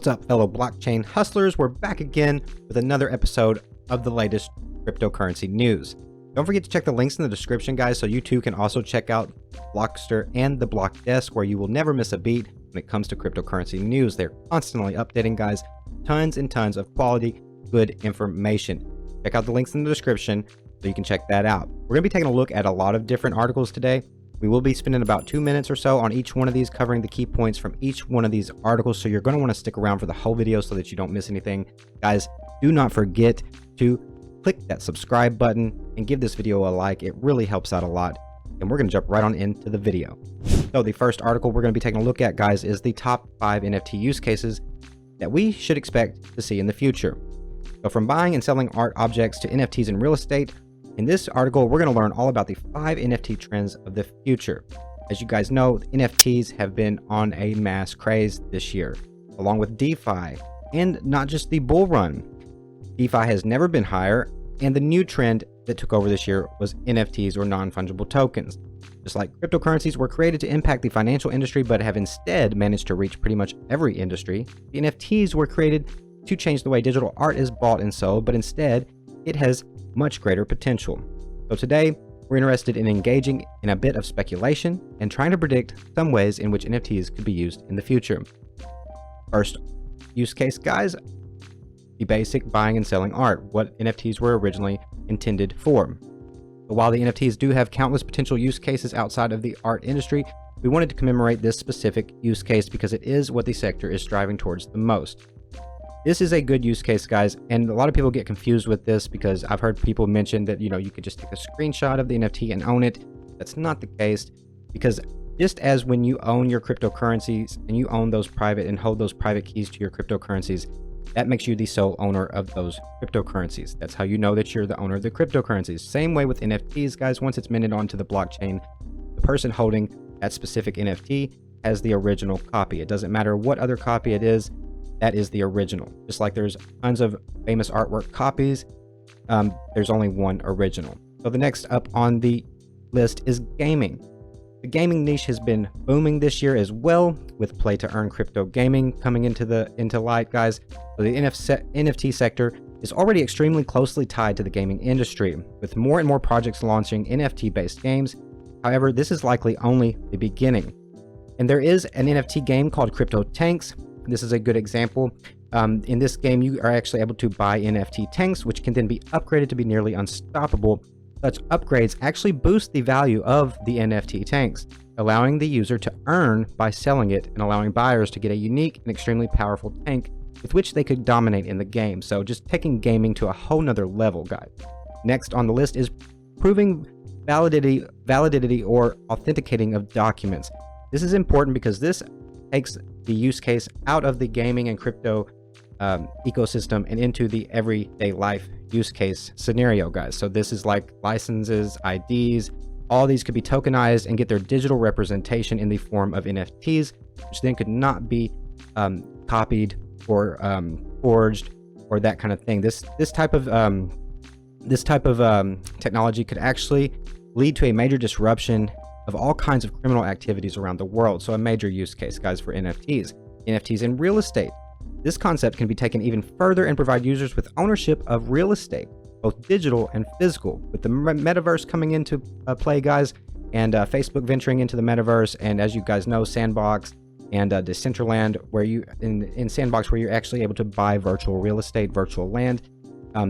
What's up, fellow blockchain hustlers? We're back again with another episode of the latest cryptocurrency news. Don't forget to check the links in the description, guys, so you too can also check out Blockster and the Block Desk, where you will never miss a beat when it comes to cryptocurrency news. They're constantly updating, guys. Tons and tons of quality, good information. Check out the links in the description so you can check that out. We're going to be taking a look at a lot of different articles today. We will be spending about 2 minutes or so on each one of these, covering the key points from each one of these articles. So you're going to want to stick around for the whole video so that you don't miss anything. Guys, do not forget to click that subscribe button and give this video a like. It really helps out a lot. And we're going to jump right on into the video. So the first article we're going to be taking a look at, guys, is the top 5 NFT use cases that we should expect to see in the future. So from buying and selling art objects to NFTs in real estate, in this article, we're going to learn all about the 5 NFT trends of the future. As you guys know, NFTs have been on a mass craze this year, along with DeFi, and not just the bull run. DeFi has never been higher, and the new trend that took over this year was NFTs, or non-fungible tokens. Just like cryptocurrencies were created to impact the financial industry, but have instead managed to reach pretty much every industry, the NFTs were created to change the way digital art is bought and sold, but instead, it has much greater potential. So today, we're interested in engaging in a bit of speculation and trying to predict some ways in which NFTs could be used in the future. First use case, guys, the basic buying and selling art, what NFTs were originally intended for. But while the NFTs do have countless potential use cases outside of the art industry, we wanted to commemorate this specific use case because it is what the sector is striving towards the most. This is a good use case, guys, and a lot of people get confused with this because I've heard people mention that, you could just take a screenshot of the NFT and own it. That's not the case, because just as when you own your cryptocurrencies and you own those private and hold those private keys to your cryptocurrencies, that makes you the sole owner of those cryptocurrencies. That's how you know that you're the owner of the cryptocurrencies. Same way with NFTs, guys. Once it's minted onto the blockchain, the person holding that specific NFT has the original copy. It doesn't matter what other copy it is. That is the original. Just like there's tons of famous artwork copies, there's only one original. So the next up on the list is gaming. The gaming niche has been booming this year as well, with play to earn crypto gaming coming into light, guys. So the NFT sector is already extremely closely tied to the gaming industry, with more and more projects launching NFT-based games. However, this is likely only the beginning. And there is an NFT game called Crypto Tanks. This is a good example. In this game, you are actually able to buy NFT tanks, which can then be upgraded to be nearly unstoppable. Such upgrades actually boost the value of the NFT tanks, allowing the user to earn by selling it and allowing buyers to get a unique and extremely powerful tank with which they could dominate in the game. So just taking gaming to a whole nother level, guys. Next on the list is proving validity or authenticating of documents. This is important because this takes the use case out of the gaming and crypto ecosystem and into the everyday life use case scenario, guys. So this is like licenses, IDs, all these could be tokenized and get their digital representation in the form of NFTs, which then could not be copied or forged or that kind of thing. This type of technology could actually lead to a major disruption of all kinds of criminal activities around the world. So a major use case, guys, for NFTs. NFTs in real estate. This concept can be taken even further and provide users with ownership of real estate, both digital and physical. With the Metaverse coming into play, guys, and Facebook venturing into the Metaverse, and as you guys know, Sandbox and Decentraland, where you in Sandbox, where you're actually able to buy virtual real estate, virtual land.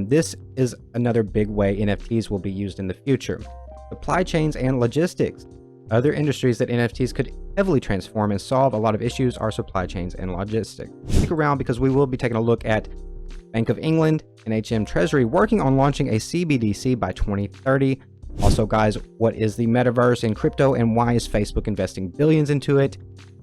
This is another big way NFTs will be used in the future. Supply chains and logistics. Other industries that NFTs could heavily transform and solve a lot of issues are supply chains and logistics. Stick around because we will be taking a look at Bank of England and HM Treasury working on launching a CBDC by 2030. Also, guys, what is the metaverse in crypto and why is Facebook investing billions into it?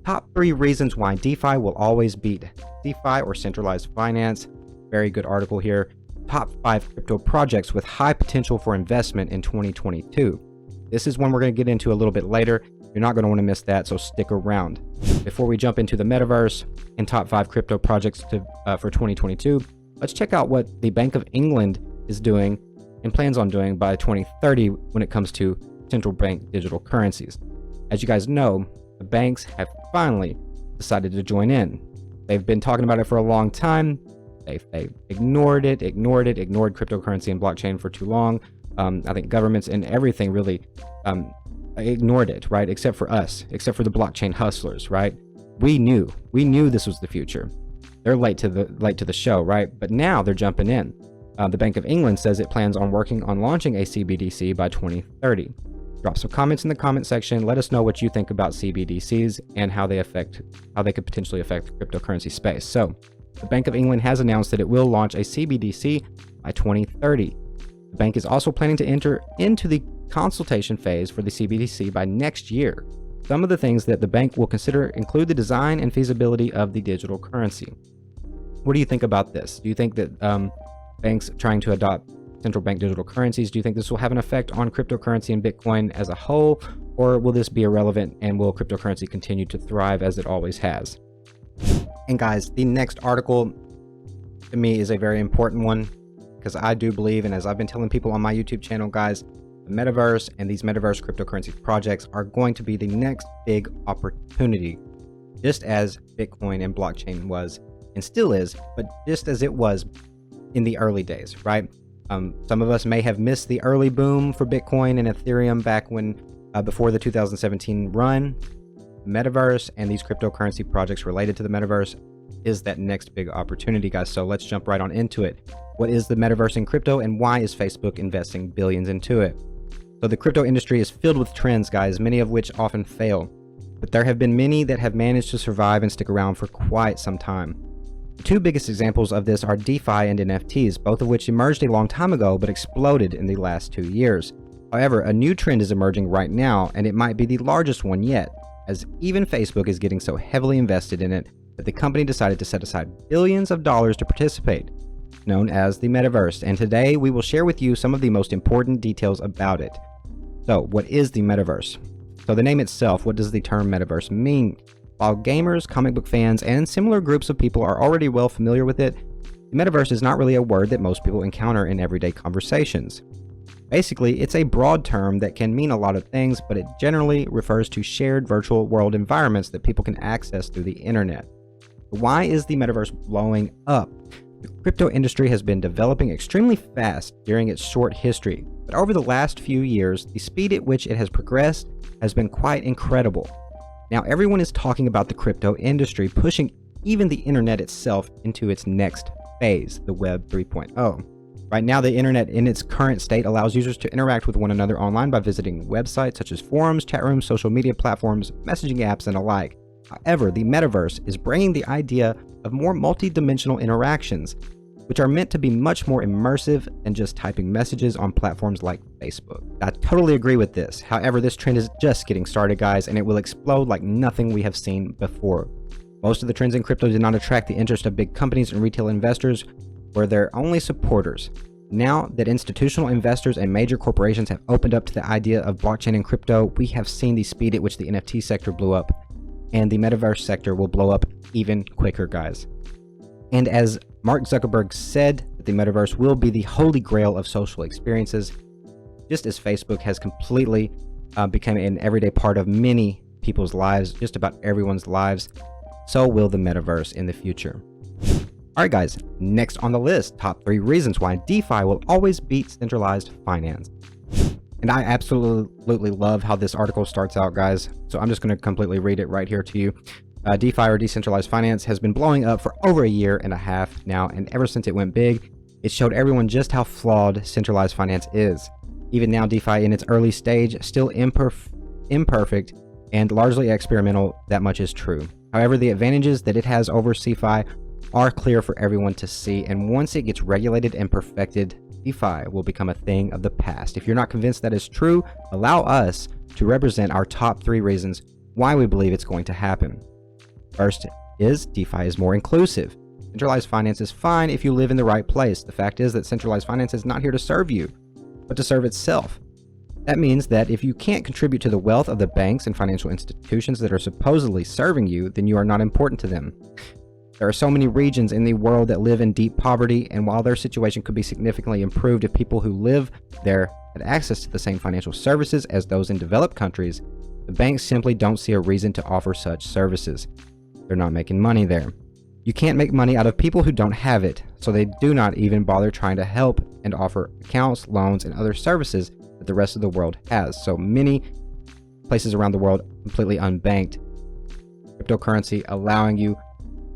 Top 3 reasons why DeFi will always beat CeFi or centralized finance. Very good article here. Top 5 crypto projects with high potential for investment in 2022. This is one we're going to get into a little bit later. You're not going to want to miss that, so stick around. Before we jump into the metaverse and top 5 crypto projects for 2022, let's check out what the Bank of England is doing and plans on doing by 2030 when it comes to central bank digital currencies. As you guys know, the banks have finally decided to join in. They've been talking about it for a long time. They ignored cryptocurrency and blockchain for too long. I think governments and everything really ignored it, right? Except for us, except for the blockchain hustlers, right? We knew this was the future. They're late to the show, right? But now they're jumping in. The Bank of England says it plans on working on launching a CBDC by 2030. Drop some comments in the comment section. Let us know what you think about CBDCs and how they could potentially affect the cryptocurrency space. So, the Bank of England has announced that it will launch a CBDC by 2030. The bank is also planning to enter into the consultation phase for the CBDC by next year. Some of the things that the bank will consider include the design and feasibility of the digital currency. What do you think about this? Do you think that banks trying to adopt central bank digital currencies, do you think this will have an effect on cryptocurrency and Bitcoin as a whole, or will this be irrelevant and will cryptocurrency continue to thrive as it always has? And guys, the next article to me is a very important one, because I do believe, and as I've been telling people on my YouTube channel, guys, the Metaverse and these Metaverse cryptocurrency projects are going to be the next big opportunity, just as Bitcoin and blockchain was and still is, but just as it was in the early days, right? Some of us may have missed the early boom for Bitcoin and Ethereum back when, before the 2017 run. Metaverse and these cryptocurrency projects related to the Metaverse is that next big opportunity, guys. So let's jump right on into it. What is the Metaverse in crypto, and why is Facebook investing billions into it? So the crypto industry is filled with trends, guys, many of which often fail. But there have been many that have managed to survive and stick around for quite some time. The two biggest examples of this are DeFi and NFTs, both of which emerged a long time ago but exploded in the last 2 years. However, a new trend is emerging right now, and it might be the largest one yet, as even Facebook is getting so heavily invested in it that the company decided to set aside billions of dollars to participate, known as the Metaverse. And today we will share with you some of the most important details about it. So, what is the Metaverse? So the name itself, what does the term Metaverse mean? While gamers, comic book fans, and similar groups of people are already well familiar with it, the Metaverse is not really a word that most people encounter in everyday conversations. Basically, it's a broad term that can mean a lot of things, but it generally refers to shared virtual world environments that people can access through the internet. Why is the Metaverse blowing up? The crypto industry has been developing extremely fast during its short history, but over the last few years, the speed at which it has progressed has been quite incredible. Now, everyone is talking about the crypto industry pushing even the internet itself into its next phase, the Web 3.0. Right now, the internet in its current state allows users to interact with one another online by visiting websites such as forums, chat rooms, social media platforms, messaging apps, and alike. However, the Metaverse is bringing the idea of more multi-dimensional interactions, which are meant to be much more immersive than just typing messages on platforms like Facebook. I totally agree with this. However, this trend is just getting started, guys, and it will explode like nothing we have seen before. Most of the trends in crypto did not attract the interest of big companies and retail investors, were their only supporters. Now that institutional investors and major corporations have opened up to the idea of blockchain and crypto, we have seen the speed at which the NFT sector blew up, and the Metaverse sector will blow up even quicker, guys. And as Mark Zuckerberg said, that the Metaverse will be the holy grail of social experiences, just as Facebook has completely become an everyday part of many people's lives, just about everyone's lives, so will the Metaverse in the future. Alright guys, next on the list, top 3 reasons why DeFi will always beat centralized finance. And I absolutely love how this article starts out, guys, so I'm just going to completely read it right here to you. DeFi, or decentralized finance, has been blowing up for over a year and a half now, and ever since it went big, it showed everyone just how flawed centralized finance is. Even now, DeFi in its early stage, still imperfect and largely experimental, that much is true. However, the advantages that it has over CeFi are clear for everyone to see, and once it gets regulated and perfected, DeFi will become a thing of the past. If you're not convinced that is true, allow us to represent our top 3 reasons why we believe it's going to happen. First is DeFi is more inclusive. Centralized finance is fine if you live in the right place. The fact is that centralized finance is not here to serve you, but to serve itself. That means that if you can't contribute to the wealth of the banks and financial institutions that are supposedly serving you, then you are not important to them. There are so many regions in the world that live in deep poverty, and while their situation could be significantly improved if people who live there had access to the same financial services as those in developed countries, the banks simply don't see a reason to offer such services. They're not making money there. You can't make money out of people who don't have it, so they do not even bother trying to help and offer accounts, loans, and other services that the rest of the world has. So many places around the world completely unbanked. Cryptocurrency allowing you,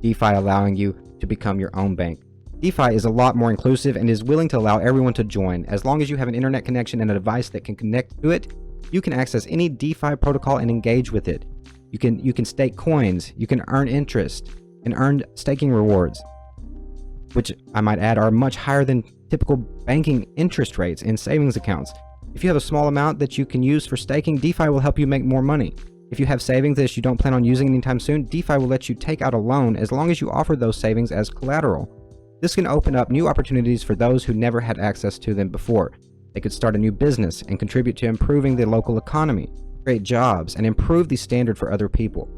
DeFi allowing you to become your own bank. DeFi is a lot more inclusive and is willing to allow everyone to join. As long as you have an internet connection and a device that can connect to it, you can access any DeFi protocol and engage with it. You can stake coins, you can earn interest and earn staking rewards, which I might add are much higher than typical banking interest rates in savings accounts. If you have a small amount that you can use for staking, DeFi will help you make more money. If you have savings that you don't plan on using anytime soon, DeFi will let you take out a loan as long as you offer those savings as collateral. This can open up new opportunities for those who never had access to them before. They could start a new business and contribute to improving the local economy, create jobs, and improve the standard for other people.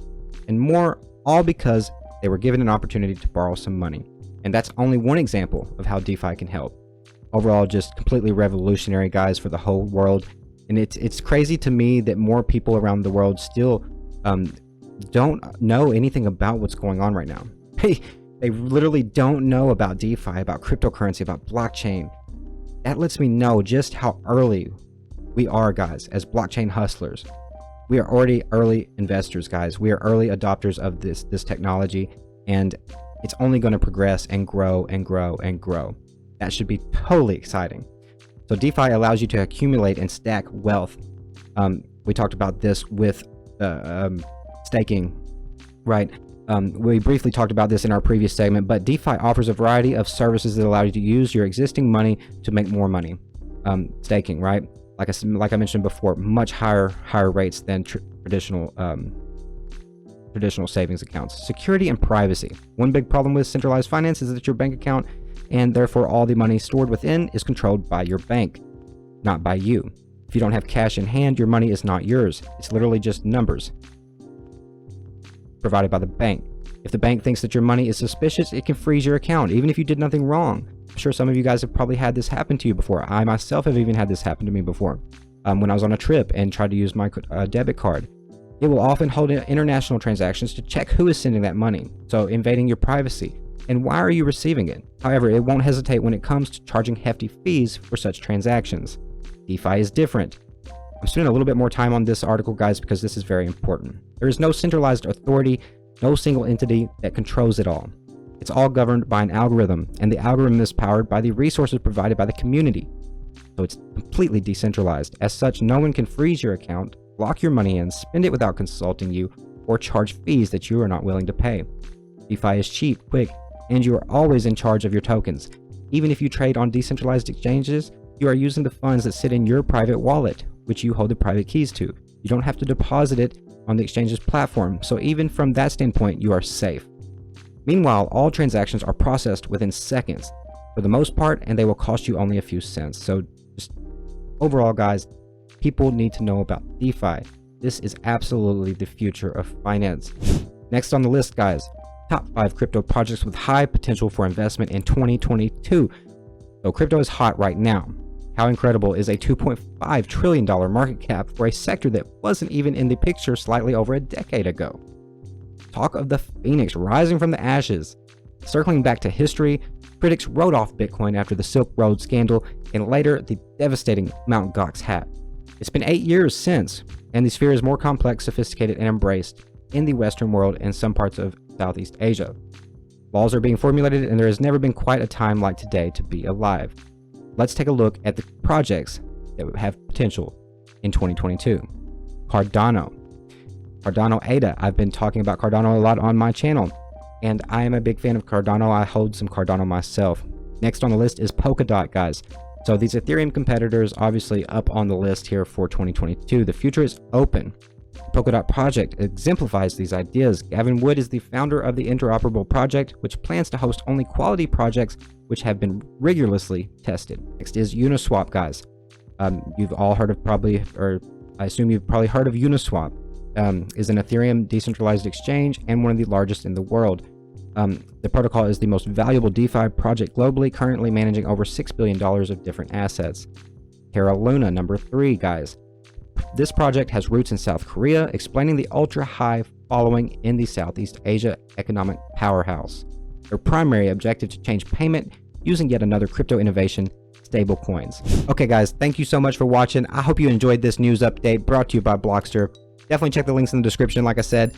And more, all because they were given an opportunity to borrow some money. And that's only one example of how DeFi can help. Overall, just completely revolutionary, guys, for the whole world. And it's crazy to me that more people around the world still don't know anything about what's going on right now. They literally don't know about DeFi, about cryptocurrency, about blockchain. That lets me know just how early we are, guys, as blockchain hustlers. We are already early investors, guys. We are early adopters of this technology, and it's only going to progress and grow and grow and grow. That should be totally exciting. So DeFi allows you to accumulate and stack wealth. We talked about this with staking, right? We briefly talked about this in our previous segment, but DeFi offers a variety of services that allow you to use your existing money to make more money. Staking, right? Like I mentioned before, much higher rates than traditional savings accounts. Security and privacy. One big problem with centralized finance is that your bank account, and therefore all the money stored within, is controlled by your bank, not by you. If you don't have cash in hand, your money is not yours. It's literally just numbers provided by the bank. If the bank thinks that your money is suspicious, it can freeze your account, even if you did nothing wrong. I'm sure some of you guys have probably had this happen to you before. I myself have even had this happen to me before. When I was on a trip and tried to use my debit card. It will often hold international transactions to check who is sending that money, so invading your privacy. And why are you receiving it? However, it won't hesitate when it comes to charging hefty fees for such transactions. DeFi is different. I'm spending a little bit more time on this article, guys, because this is very important. There is no centralized authority, no single entity that controls it all. It's all governed by an algorithm, and the algorithm is powered by the resources provided by the community. So it's completely decentralized. As such, no one can freeze your account, lock your money in, spend it without consulting you, or charge fees that you are not willing to pay. DeFi is cheap, quick, and you are always in charge of your tokens. Even if you trade on decentralized exchanges, you are using the funds that sit in your private wallet, which you hold the private keys to. You don't have to deposit it on the exchange's platform, so even from that standpoint, you are safe. Meanwhile, all transactions are processed within seconds for the most part, and they will cost you only a few cents. So just overall, guys, people need to know about DeFi. This is absolutely the future of finance. Next on the list, guys, top 5 crypto projects with high potential for investment in 2022. So crypto is hot right now. How incredible is a $2.5 trillion market cap for a sector that wasn't even in the picture slightly over a decade ago? Talk of the phoenix rising from the ashes. Circling back to history, critics wrote off Bitcoin after the Silk Road scandal and later the devastating Mt. Gox hack. It's been 8 years since, and the sphere is more complex, sophisticated, and embraced in the Western world and some parts of Southeast Asia. Laws are being formulated, and there has never been quite a time like today to be alive. Let's take a look at the projects that have potential in 2022. Cardano. Cardano ADA. I've been talking about Cardano a lot on my channel, and I am a big fan of Cardano. I hold some Cardano myself. Next on the list is Polkadot, guys. So these Ethereum competitors obviously up on the list here for 2022. The future is open. The Polkadot project exemplifies these ideas. Gavin Wood is the founder of the Interoperable project, which plans to host only quality projects which have been rigorously tested. Next is Uniswap, guys. You've all heard of probably, or I assume you've probably heard of Uniswap. Is an Ethereum decentralized exchange and one of the largest in the world. The protocol is the most valuable DeFi project globally, currently managing over $6 billion of different assets. Terra Luna, number 3, guys. This project has roots in South Korea, explaining the ultra-high following in the Southeast Asia economic powerhouse. their primary objective to change payment using yet another crypto innovation, stable coins. Okay guys, thank you so much for watching. I hope you enjoyed this news update brought to you by Blockster. Definitely check the links in the description. Like I said,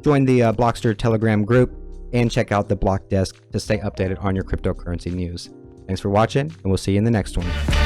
join the Blockster Telegram group and check out the Block Desk to stay updated on your cryptocurrency news. Thanks for watching, and we'll see you in the next one.